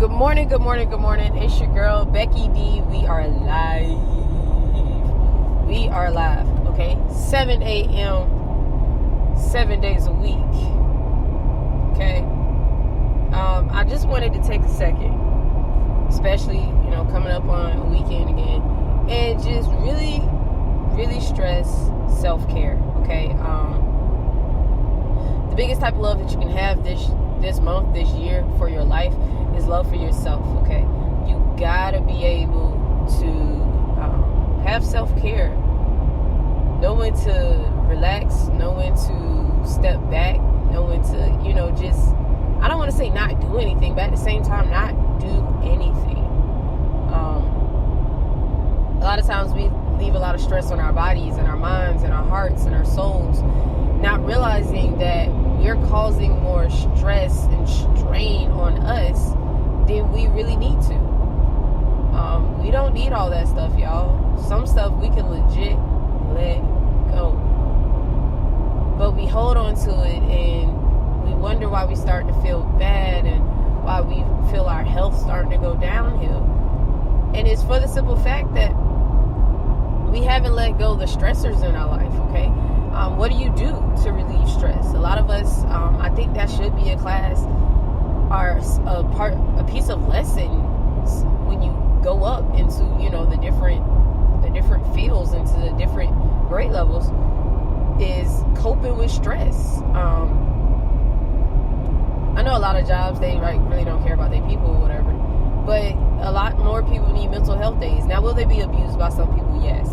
Good morning. It's your girl, Becky D. We are live. Okay? 7 a.m., 7 days a week. Okay? I just wanted to take a second, especially, coming up on a weekend again, and just really, really stress self-care. Okay? The biggest type of love that you can have this month, this year, for your life is love for yourself. Okay, you gotta be able to have self-care, know when to relax, know when to step back, know when to just, I don't want to say not do anything, but at the same time not do anything. A lot of times we leave a lot of stress on our bodies and our minds and our hearts and our souls, not realizing that we're causing more stress and strain on us than we really need to. We don't need all that stuff, y'all. Some stuff we can legit let go. But we hold on to it and we wonder why we start to feel bad and why we feel our health starting to go downhill. And it's for the simple fact that we haven't let go of the stressors in our life, okay? What do you do to relieve stress? A lot of us, I think that should be a class or a piece of lessons when you go up into, the different fields, into the different grade levels, is coping with stress. I know a lot of jobs, they really don't care about their people or whatever, but a lot more people need mental health days. Now, will they be abused by some people? Yes.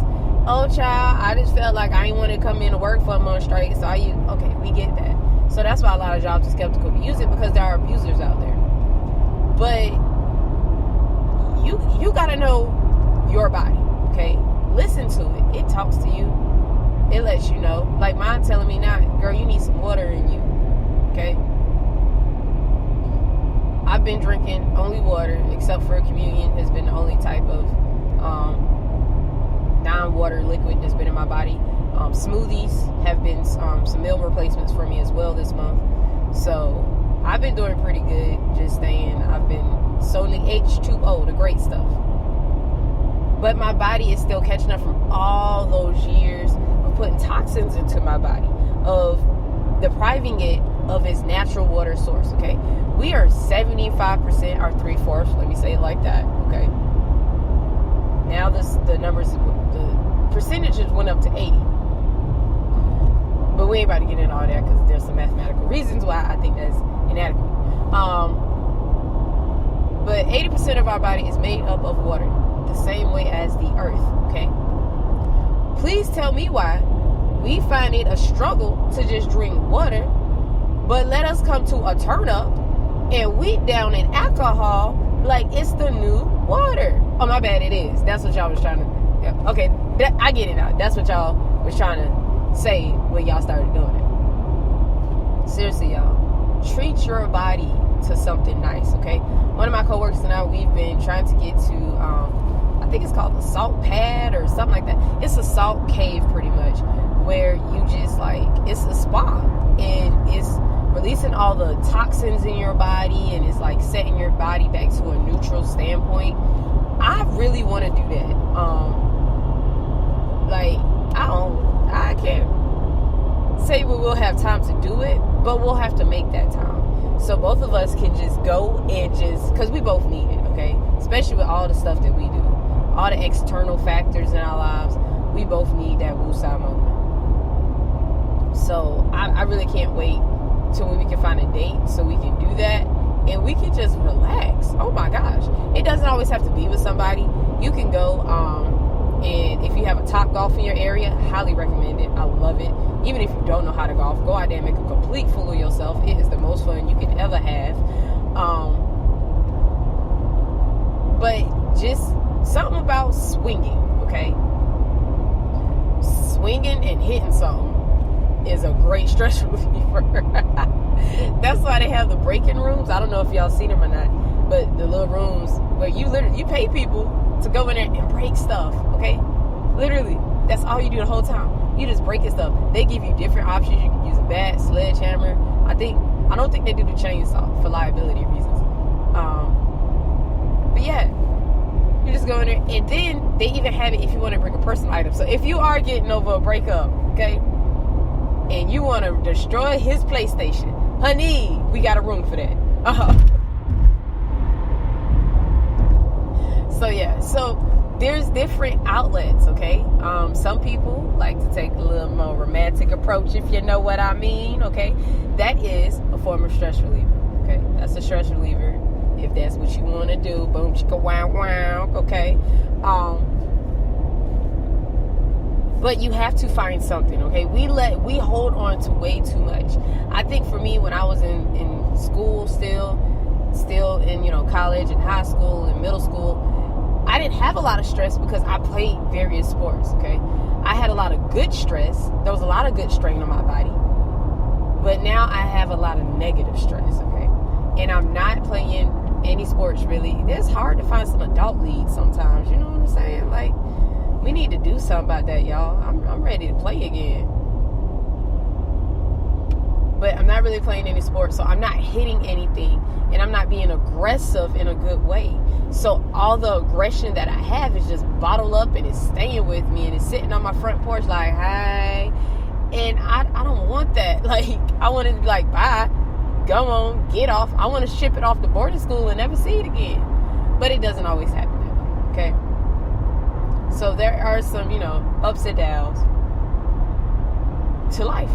Oh, child, I just felt like I didn't want to come in to work for a month straight, so okay, we get that. So that's why a lot of jobs are skeptical to use it, because there are abusers out there. But you gotta know your body, okay? Listen to it. It talks to you. It lets you know. Like mine telling me now, girl, you need some water in you, okay? I've been drinking only water, except for communion has been the only type of non-water liquid that's been in my body. Smoothies have been some meal replacements for me as well this month. So I've been doing pretty good, just staying. I've been soling H2O, the great stuff. But my body is still catching up from all those years of putting toxins into my body, of depriving it of its natural water source, okay? We are 75% or 3/4, let me say it like that, okay? Now the percentages went up to 80. But we ain't about to get into all that because there's some mathematical reasons why I think that's inadequate. But 80% of our body is made up of water, the same way as the earth, okay? Please tell me why we find it a struggle to just drink water, but let us come to a turn up and we down in alcohol like it's the new water. Oh, my bad, it is. That's what y'all was trying to... Yeah, okay, I get it now. That's what y'all was trying to say when y'all started doing it. Seriously, y'all. Treat your body to something nice, okay? One of my coworkers and I, we've been trying to get to, I think it's called the salt pad or something like that. It's a salt cave, pretty much, where you just, it's a spa. And it's releasing all the toxins in your body, and it's, setting your body back to a neutral standpoint. I really want to do that. I can't say we will have time to do it, but we'll have to make that time. So both of us can just go and because we both need it, okay? Especially with all the stuff that we do. All the external factors in our lives, we both need that woosah moment. So I really can't wait till when we can find a date so we can do that. And we can just relax. Oh my gosh. It doesn't always have to be with somebody. You can go, and if you have a Topgolf in your area, highly recommend it. I love it. Even if you don't know how to golf, go out there and make a complete fool of yourself. It is the most fun you can ever have. But just something about swinging, okay? Swinging and hitting something is a great stress reliever. That's why they have the break-in rooms. I don't know if y'all seen them or not, but the little rooms where you pay people to go in there and break stuff, okay? Literally, that's all you do the whole time. You just breaking stuff. They give you different options. You can use a bat, sledgehammer. I don't think they do the chainsaw for liability reasons. And then they even have it if you want to bring a personal item. So if you are getting over a breakup, okay, and you want to destroy his PlayStation, honey, we got a room for that. So yeah, so there's different outlets, okay? Some people like to take a little more romantic approach, if you know what I mean, okay? That is a form of stress reliever, okay? That's a stress reliever, if that's what you want to do. Boom, chicka, wow, wow, okay? But you have to find something, okay? We hold on to way too much. I think for me, when I was in school still in, college and high school and middle school, I didn't have a lot of stress because I played various sports, okay? I had a lot of good stress. There was a lot of good strain on my body. But now I have a lot of negative stress, okay? And I'm not playing any sports really. It's hard to find some adult leagues sometimes, you know what I'm saying? Like, we need to do something about that, y'all. I'm ready to play again. But I'm not really playing any sports, so I'm not hitting anything. And I'm not being aggressive in a good way. So all the aggression that I have is just bottled up and it's staying with me and it's sitting on my front porch like, hi. And I don't want that. Like, I want to be like, bye, go on, get off. I want to ship it off to boarding school and never see it again. But it doesn't always happen that way, okay? So there are some, ups and downs to life.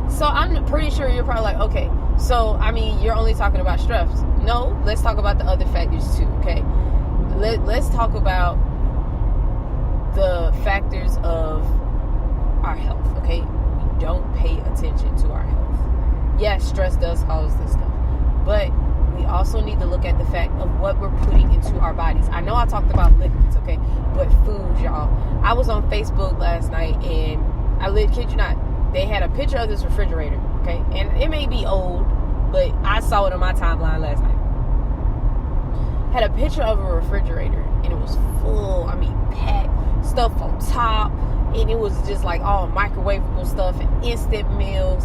So I'm pretty sure you're probably like, okay, so, you're only talking about stress. No, let's talk about the other factors too, okay? Let's talk about the factors of our health, okay? We don't pay attention to our health. Yes, stress does cause this stuff. But we also need to look at the fact of what we're putting into our bodies. I know I talked about liquids, okay? But foods, y'all. I was on Facebook last night and kid you not, they had a picture of this refrigerator, okay? And it may be old, but I saw it on my timeline last night. Had a picture of a refrigerator, and it was full, packed, stuff on top, and it was just like all microwavable stuff and instant meals.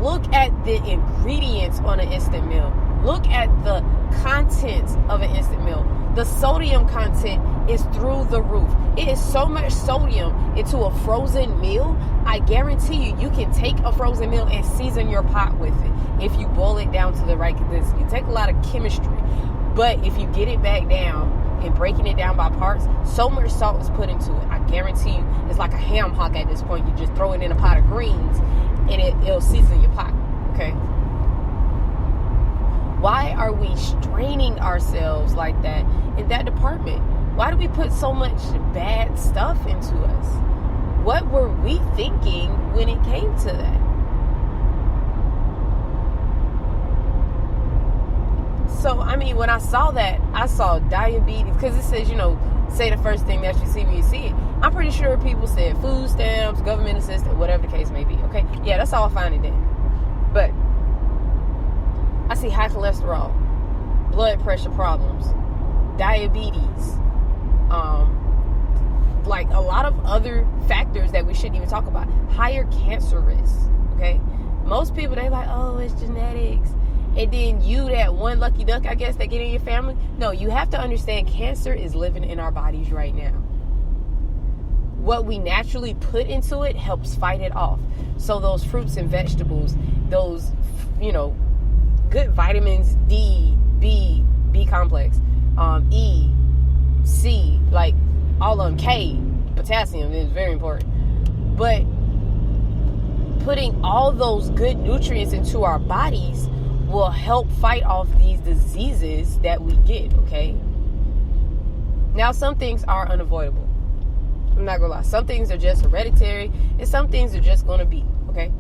Look at the ingredients on an instant meal. Look at the contents of an instant meal. The sodium content is through the roof. It is so much sodium into a frozen meal. I guarantee you can take a frozen meal and season your pot with it if you boil it down to the right consistency. You take a lot of chemistry, but if you get it back down and breaking it down by parts, so much salt is put into it. I guarantee you it's like a ham hock at this point. You just throw it in a pot of greens and it'll season your pot, okay? Why are we straining ourselves like that in that department? Why do we put so much bad stuff into us? What were we thinking when it came to that? So, when I saw that, I saw diabetes, because it says, say the first thing that you see when you see it. I'm pretty sure people said food stamps, government assistance, whatever the case may be, okay? Yeah, that's how I find it then. But I see high cholesterol, blood pressure problems, diabetes, like a lot of other factors that we shouldn't even talk about. Higher cancer risk, okay? Most people, they like, oh, it's genetics. And then you, that one lucky duck, I guess, that get in your family. No, you have to understand cancer is living in our bodies right now. What we naturally put into it helps fight it off. So those fruits and vegetables, those, good vitamins, D, B complex, E, C, like all of them, K, potassium is very important. But putting all those good nutrients into our bodies will help fight off these diseases that we get, okay? Now, some things are unavoidable. I'm not gonna lie. Some things are just hereditary, and some things are just gonna be, okay?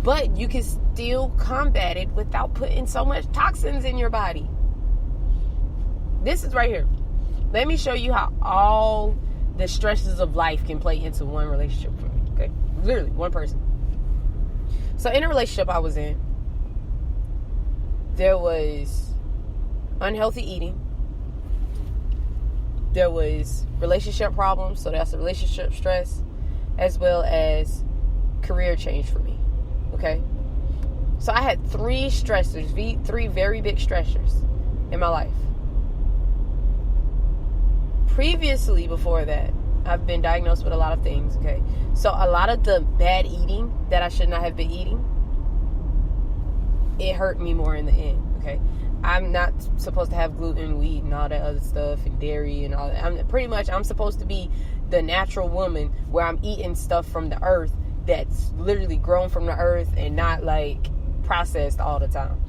But you can still combat it without putting so much toxins in your body. This is right here. Let me show you how all the stresses of life can play into one relationship for me, okay? Literally, one person. So in a relationship I was in, there was unhealthy eating. There was relationship problems, so that's a relationship stress, as well as career change for me, okay? So I had three stressors, three very big stressors in my life. previously, before that, I've been diagnosed with a lot of things, okay? So a lot of the bad eating that I should not have been eating, it hurt me more in the end, okay? I'm not supposed to have gluten, wheat, and all that other stuff, and dairy, and all that. I'm supposed to be the natural woman where I'm eating stuff from the earth that's literally grown from the earth and not, like, processed all the time.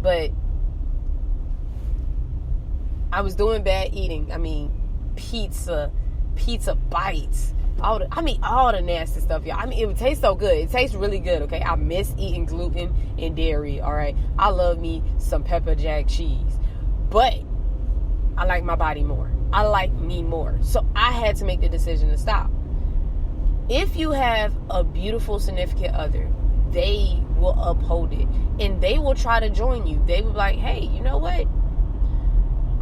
But I was doing bad eating. I mean, pizza bites, all the nasty stuff, y'all. I mean, it would taste so good. It tastes really good, okay? I miss eating gluten and dairy, all right? I love me some pepper jack cheese. But I like my body more. I like me more. So I had to make the decision to stop. If you have a beautiful significant other, they will uphold it. And they will try to join you. They will be like, hey, you know what?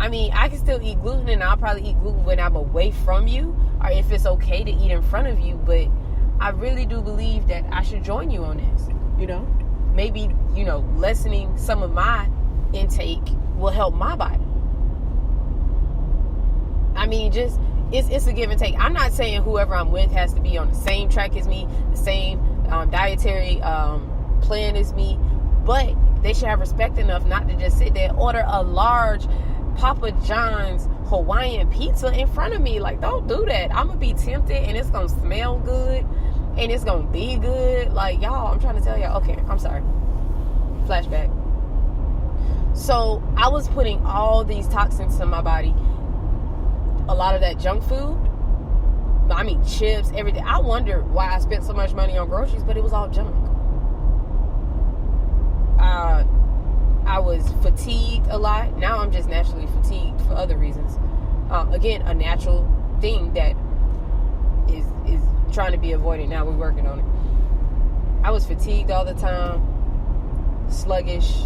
I mean, I can still eat gluten, and I'll probably eat gluten when I'm away from you, or if it's okay to eat in front of you. But I really do believe that I should join you on this. You know, maybe, lessening some of my intake will help my body. I mean, just it's a give and take. I'm not saying whoever I'm with has to be on the same track as me, the same dietary plan as me, but they should have respect enough not to just sit there and order a large Papa John's Hawaiian pizza in front of me. Like, don't do that. I'm gonna be tempted, and it's gonna smell good, and it's gonna be good. Like, y'all, I'm trying to tell y'all. Okay, I'm sorry. Flashback. So I was putting all these toxins in my body. A lot of that junk food. I mean, chips, everything. I wonder why I spent so much money on groceries, but it was all junk. I was fatigued a lot. Now I'm just naturally fatigued for other reasons. Again, a natural thing that is trying to be avoided. Now we're working on it. I was fatigued all the time, sluggish.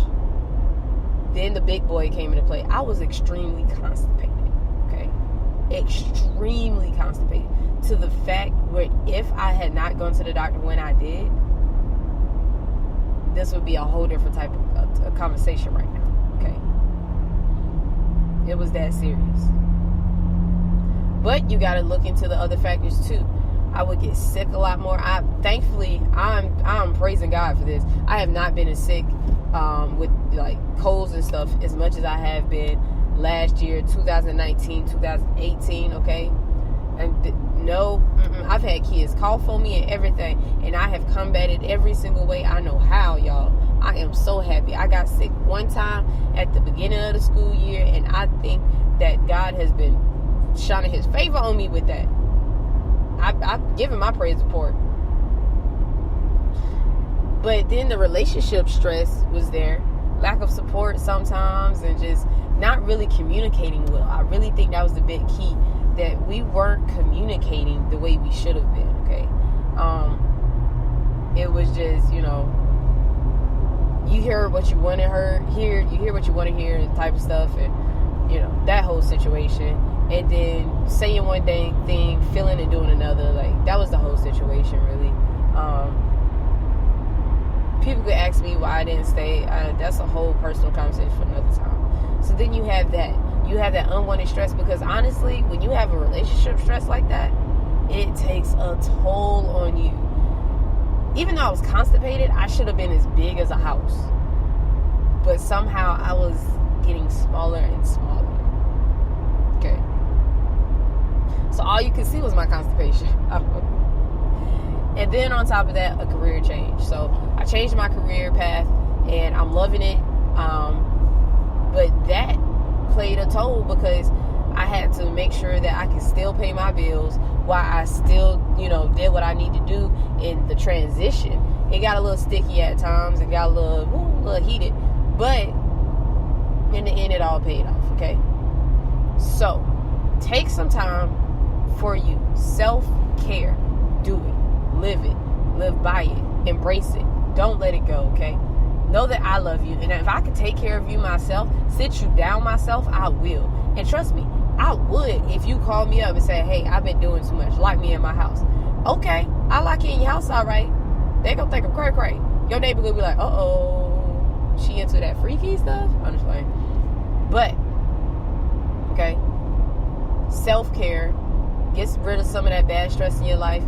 Then the big boy came into play. I was extremely constipated. Okay, extremely constipated to the fact where if I had not gone to the doctor when I did, this would be a whole different type of conversation right now, okay? It was that serious. But you got to look into the other factors too. I would get sick a lot more. Thankfully, I'm praising God for this. I have not been as sick with like colds and stuff as much as I have been last year, 2019, 2018, okay? And I've had kids cough on me and everything, and I have combated every single way I know how, y'all. I am so happy. I got sick one time at the beginning of the school year, and I think that God has been shining his favor on me with that. I've given my praise report. But then the relationship stress was there. Lack of support sometimes, and just not really communicating well. I really think that was the big key, that we weren't communicating the way we should have been, okay? It was just, you hear what you want to hear, you hear what you want to hear, type of stuff, and, that whole situation. And then saying one thing, feeling and doing another. Like, that was the whole situation, really. People could ask me why I didn't stay. That's a whole personal conversation for another time. So then you have that. You have that unwanted stress, because honestly, when you have a relationship stress like that, it takes a toll on you. Even though I was constipated, I should have been as big as a house. But somehow I was getting smaller and smaller. Okay. So all you could see was my constipation. And then on top of that, a career change. So I changed my career path, and I'm loving it. But that played a toll, because I had to make sure that I could still pay my bills while I still, did what I need to do in the transition. It got a little sticky at times. It got a little heated. But in the end, it all paid off, okay? So, take some time for you. Self-care. Do it. Live it. Live by it. Embrace it. Don't let it go, okay? Know that I love you. And if I could take care of you myself, sit you down myself, I will. And trust me, I would if you called me up and said, hey, I've been doing too much. Lock me in my house. Okay, I lock you in your house, all right. They gonna think I'm cray-cray. Your neighbor gonna be like, uh-oh, she into that freaky stuff? I'm just playing. But, okay, self-care. Get rid of some of that bad stress in your life.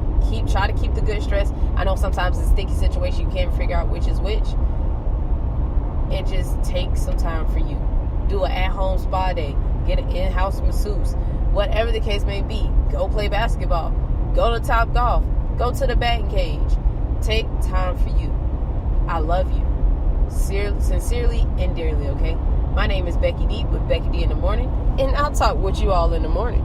Try to keep the good stress. I know sometimes it's a sticky situation, you can't figure out which is which. And just take some time for you. Do an at-home spa day. Get an in-house masseuse. Whatever the case may be. Go play basketball. Go to Top Golf. Go to the batting cage. Take time for you. I love you. Sincerely and dearly, okay? My name is Becky D with Becky D in the Morning, and I'll talk with you all in the morning.